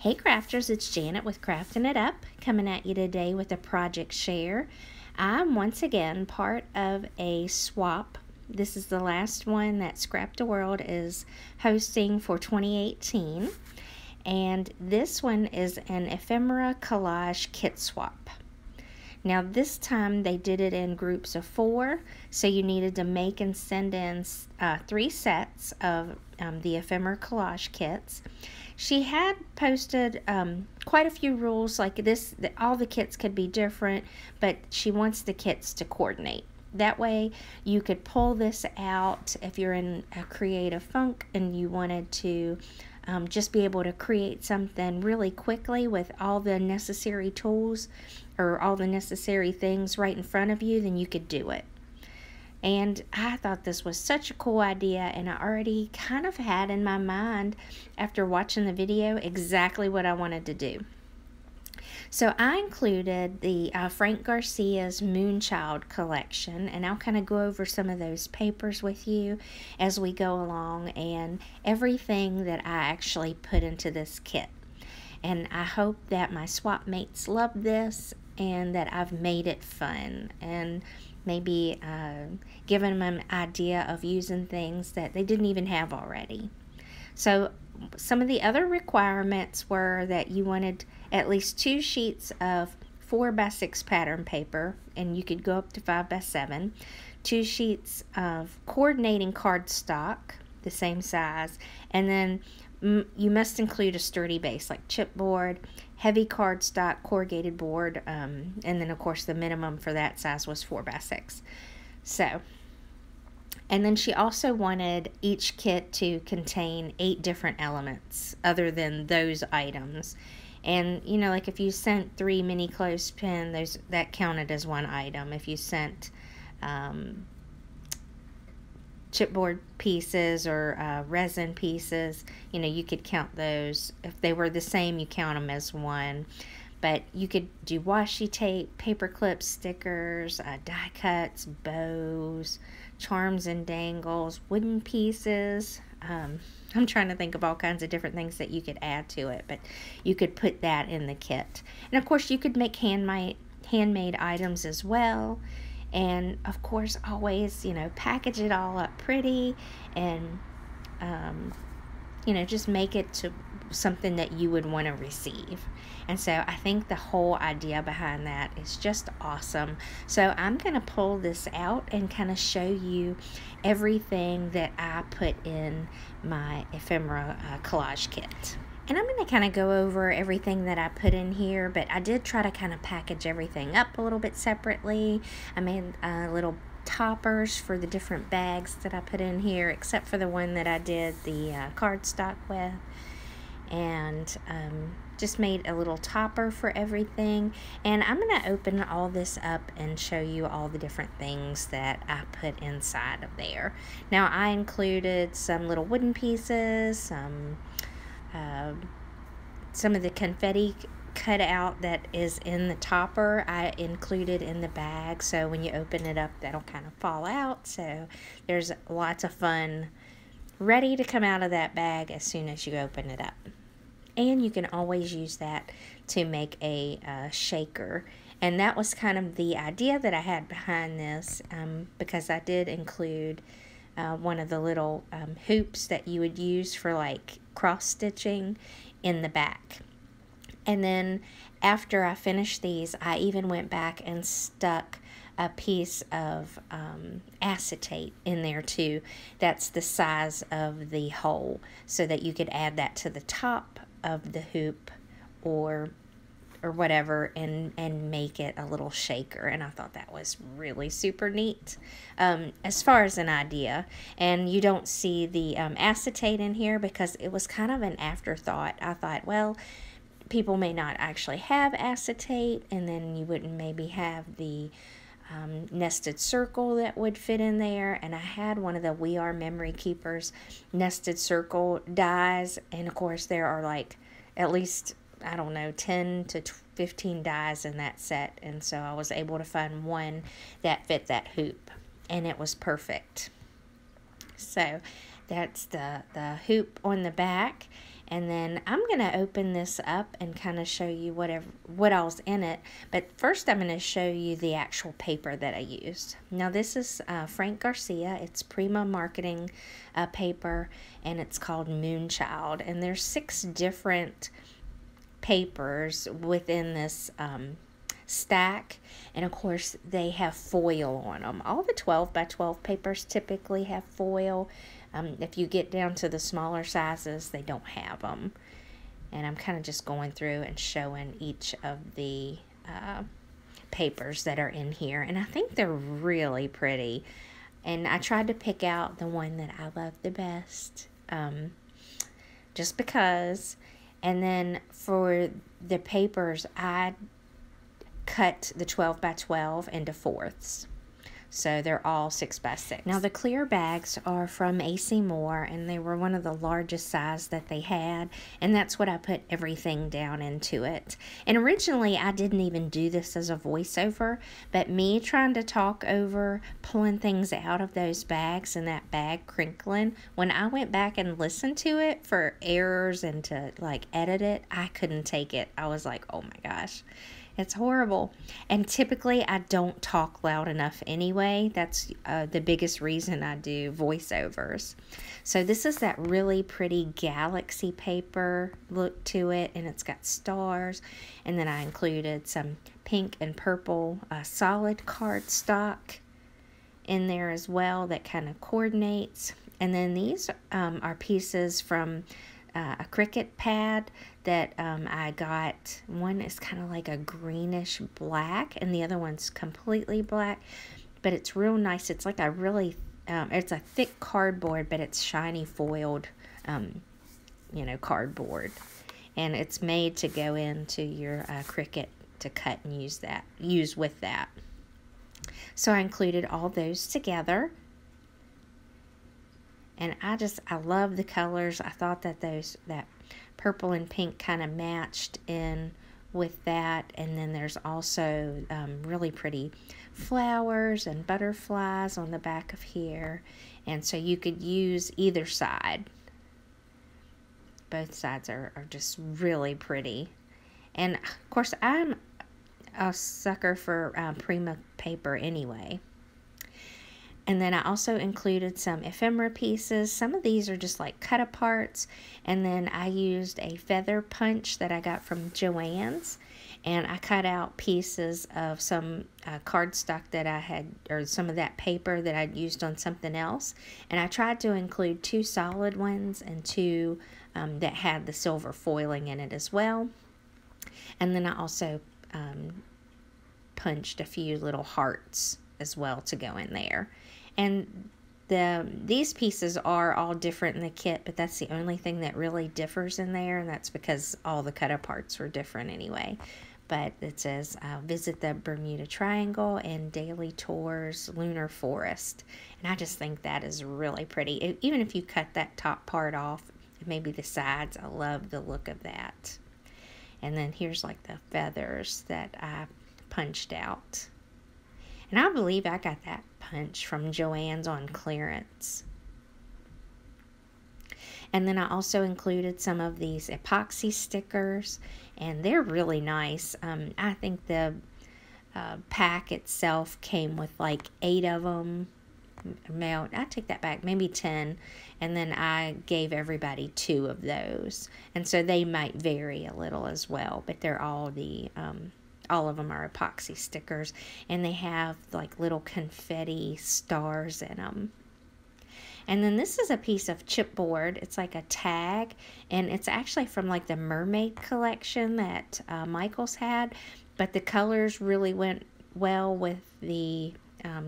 Hey crafters, it's Janet with Crafting It Up, coming at you today with a project share. I'm once again part of a swap. This is the last one that Scrapdaworld is hosting for 2018. And this one is an Ephemera Collage kit swap. Now this time they did it in groups of 4, so you needed to make and send in 3 sets of the Ephemera Collage kits. She had posted quite a few rules like this, that all the kits could be different, but she wants the kits to coordinate. That way you could pull this out if you're in a creative funk and you wanted to just be able to create something really quickly with all the necessary tools or all the necessary things right in front of you, then you could do it. And I thought this was such a cool idea, and I already kind of had in my mind after watching the video exactly what I wanted to do. So I included the Frank Garcia's Moonchild collection, and I'll kind of go over some of those papers with you as we go along and everything that I actually put into this kit. And I hope that my swap mates love this and that I've made it fun and maybe given them an idea of using things that they didn't even have already. So some of the other requirements were that you wanted at least 2 sheets of 4x6 pattern paper, and you could go up to 5x7, 2 sheets of coordinating cardstock, the same size, and then you must include a sturdy base like chipboard, heavy cardstock, corrugated board, and then of course the minimum for that size was 4x6. So, and then she also wanted each kit to contain 8 different elements other than those items. And you know, like if you sent 3 mini clothespin, that counted as 1 item. If you sent chipboard pieces or resin pieces, you know, you could count those. If they were the same, you count them as 1. But you could do washi tape, paper clips, stickers, die cuts, bows, charms and dangles, wooden pieces. I'm trying to think of all kinds of different things that you could add to it, but you could put that in the kit. And of course you could make handmade items as well. And of course always, you know, package it all up pretty and you know, just make it to something that you would want to receive. And so I think the whole idea behind that is just awesome. So I'm going to pull this out and kind of show you everything that I put in my Ephemera collage kit. And I'm going to kind of go over everything that I put in here, but I did try to kind of package everything up a little bit separately. I made little toppers for the different bags that I put in here, except for the one that I did the cardstock with. And just made a little topper for everything. And I'm going to open all this up and show you all the different things that I put inside of there. Now I included some little wooden pieces, some of the confetti cut out that is in the topper I included in the bag, so when you open it up that'll kind of fall out. So there's lots of fun ready to come out of that bag as soon as you open it up. And you can always use that to make a shaker. And that was kind of the idea that I had behind this, because I did include one of the little hoops that you would use for like cross stitching in the back. And then after I finished these, I even went back and stuck a piece of acetate in there too. That's the size of the hole, so that you could add that to the top of the hoop or whatever and make it a little shaker. And I thought that was really super neat as far as an idea. And you don't see the acetate in here because it was kind of an afterthought. I thought, well, people may not actually have acetate, and then you wouldn't maybe have the nested circle that would fit in there. And I had one of the We Are Memory Keepers nested circle dies, and of course there are like at least, I don't know, 10 to 15 dies in that set, and so I was able to find one that fit that hoop, and it was perfect. So that's the hoop on the back. And then I'm going to open this up and kind of show you what all's in it. But first I'm going to show you the actual paper that I used. Now this is Frank Garcia. It's Prima Marketing paper, and it's called Moonchild. And there's 6 different papers within this stack, and of course they have foil on them. All the 12 by 12 papers typically have foil. If you get down to the smaller sizes, they don't have them. And I'm kind of just going through and showing each of the papers that are in here, and I think they're really pretty. And I tried to pick out the one that I love the best, just because. And then for the papers, I cut the 12 by 12 into fourths. So they're all 6 by 6. Now the clear bags are from AC Moore, and they were one of the largest size that they had, and that's what I put everything down into it. And originally I didn't even do this as a voiceover, but me trying to talk over pulling things out of those bags and that bag crinkling, when I went back and listened to it for errors and to like edit it, I couldn't take it. I was like, oh my gosh. It's horrible. And typically I don't talk loud enough anyway. That's the biggest reason I do voiceovers. So this is that really pretty galaxy paper look to it, and it's got stars. And then I included some pink and purple solid cardstock in there as well that kind of coordinates. And then these are pieces from a Cricut pad that I got. One is kind of like a greenish black, and the other one's completely black, but it's real nice. It's like a really, it's a thick cardboard, but it's shiny foiled, you know, cardboard, and it's made to go into your Cricut to cut and use with that. So I included all those together. And I love the colors. I thought that that purple and pink kind of matched in with that. And then there's also really pretty flowers and butterflies on the back of here. And so you could use either side. Both sides are just really pretty. And of course, I'm a sucker for Prima paper anyway. And then I also included some ephemera pieces. Some of these are just like cut aparts. And then I used a feather punch that I got from Joann's. And I cut out pieces of some cardstock that I had, or some of that paper that I'd used on something else. And I tried to include 2 solid ones and 2 that had the silver foiling in it as well. And then I also punched a few little hearts as well to go in there. And these pieces are all different in the kit, but that's the only thing that really differs in there, and that's because all the cut aparts were different anyway. But it says visit the Bermuda Triangle and Daily Tours Lunar Forest, and I just think that is really pretty. Even if you cut that top part off, maybe the sides, I love the look of that. And then here's like the feathers that I punched out. And I believe I got that punch from Joann's on clearance. And then I also included some of these epoxy stickers, and they're really nice. I think the pack itself came with like 8 of them. I take that back, maybe 10. And then I gave everybody 2 of those. And so they might vary a little as well, but they're all all of them are epoxy stickers, and they have like little confetti stars in them. And then this is a piece of chipboard. It's like a tag, and it's actually from like the mermaid collection that Michael's had, but the colors really went well with the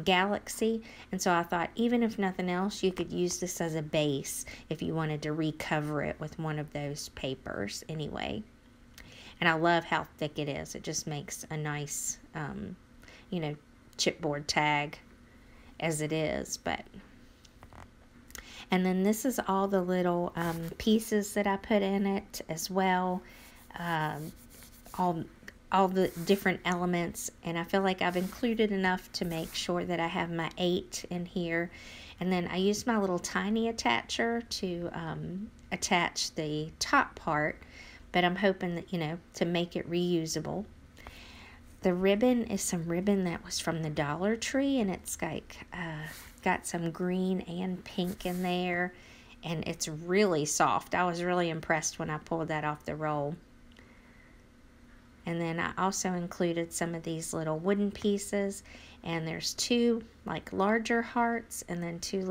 galaxy, and so I thought even if nothing else, you could use this as a base if you wanted to recover it with one of those papers anyway. And I love how thick it is. It just makes a nice, you know, chipboard tag as it is. And then this is all the little pieces that I put in it as well. All the different elements. And I feel like I've included enough to make sure that I have my 8 in here. And then I used my little tiny attacher to attach the top part, but I'm hoping that, you know, to make it reusable. The ribbon is some ribbon that was from the Dollar Tree, and it's like got some green and pink in there, and it's really soft. I was really impressed when I pulled that off the roll. And then I also included some of these little wooden pieces, and there's two like larger hearts, and then two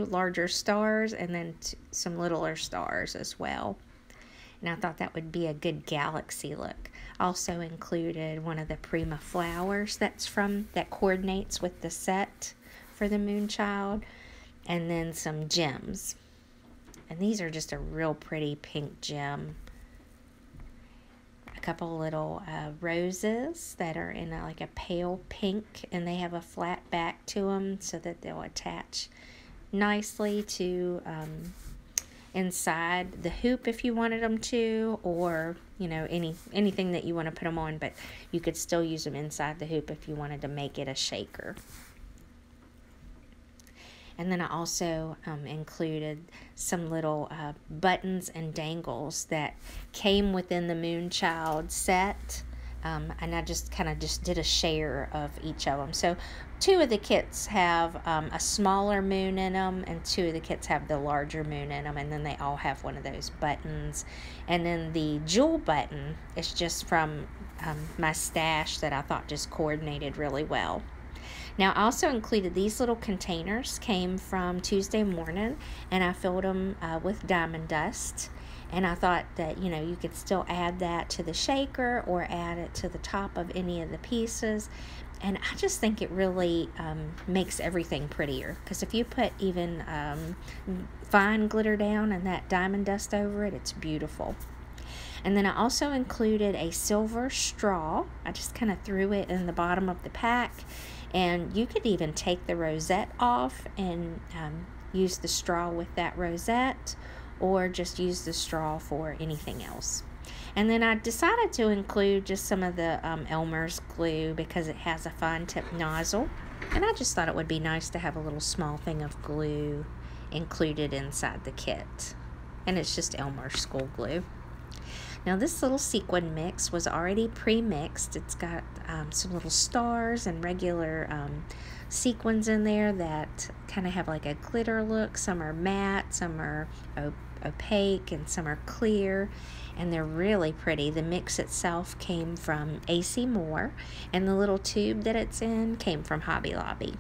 larger stars, and then some littler stars as well. And I thought that would be a good galaxy look. Also included one of the Prima flowers that coordinates with the set for the Moonchild, and then some gems. And these are just a real pretty pink gem. A couple little roses that are in like a pale pink, and they have a flat back to them so that they'll attach nicely to inside the hoop if you wanted them to, or you know, anything that you want to put them on, but you could still use them inside the hoop if you wanted to make it a shaker. And then I also included some little buttons and dangles that came within the Moonchild set. And I just did a share of each of them. So two of the kits have a smaller moon in them, and two of the kits have the larger moon in them, and then they all have one of those buttons. And then the jewel button is just from my stash that I thought just coordinated really well. Now, I also included these little containers, came from Tuesday Morning, and I filled them with diamond dust. And I thought that, you know, you could still add that to the shaker or add it to the top of any of the pieces. And I just think it really makes everything prettier. Because if you put even fine glitter down and that diamond dust over it, it's beautiful. And then I also included a silver straw. I just kind of threw it in the bottom of the pack. And you could even take the rosette off and use the straw with that rosette, or just use the straw for anything else. And then I decided to include just some of the Elmer's glue because it has a fine tip nozzle. And I just thought it would be nice to have a little small thing of glue included inside the kit. And it's just Elmer's school glue. Now this little sequin mix was already pre-mixed. It's got some little stars and regular sequins in there that kind of have like a glitter look. Some are matte, some are opaque, and some are clear, and they're really pretty. The mix itself came from AC Moore, and the little tube that it's in came from Hobby Lobby.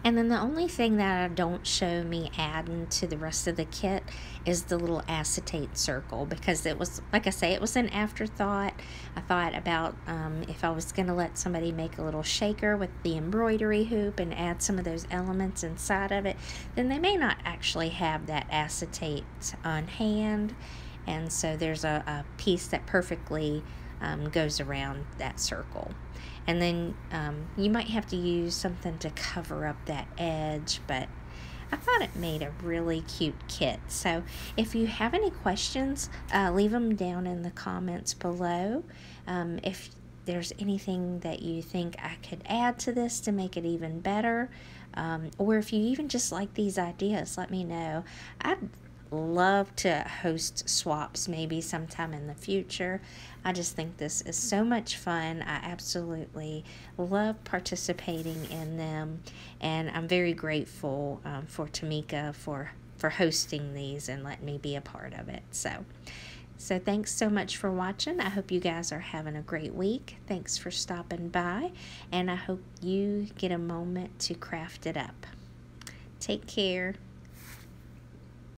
And then the only thing that I don't show me adding to the rest of the kit is the little acetate circle, because it was, like I say, it was an afterthought. I thought about if I was going to let somebody make a little shaker with the embroidery hoop and add some of those elements inside of it, then they may not actually have that acetate on hand. And so there's a piece that perfectly goes around that circle. And then you might have to use something to cover up that edge, but I thought it made a really cute kit. So if you have any questions, leave them down in the comments below. If there's anything that you think I could add to this to make it even better, or if you even just like these ideas, let me know. I'd love to host swaps maybe sometime in the future. I just think this is so much fun. I absolutely love participating in them, and I'm very grateful for Tamika for hosting these and letting me be a part of it. So thanks so much for watching. I hope you guys are having a great week. Thanks for stopping by, and I hope you get a moment to craft it up. Take care.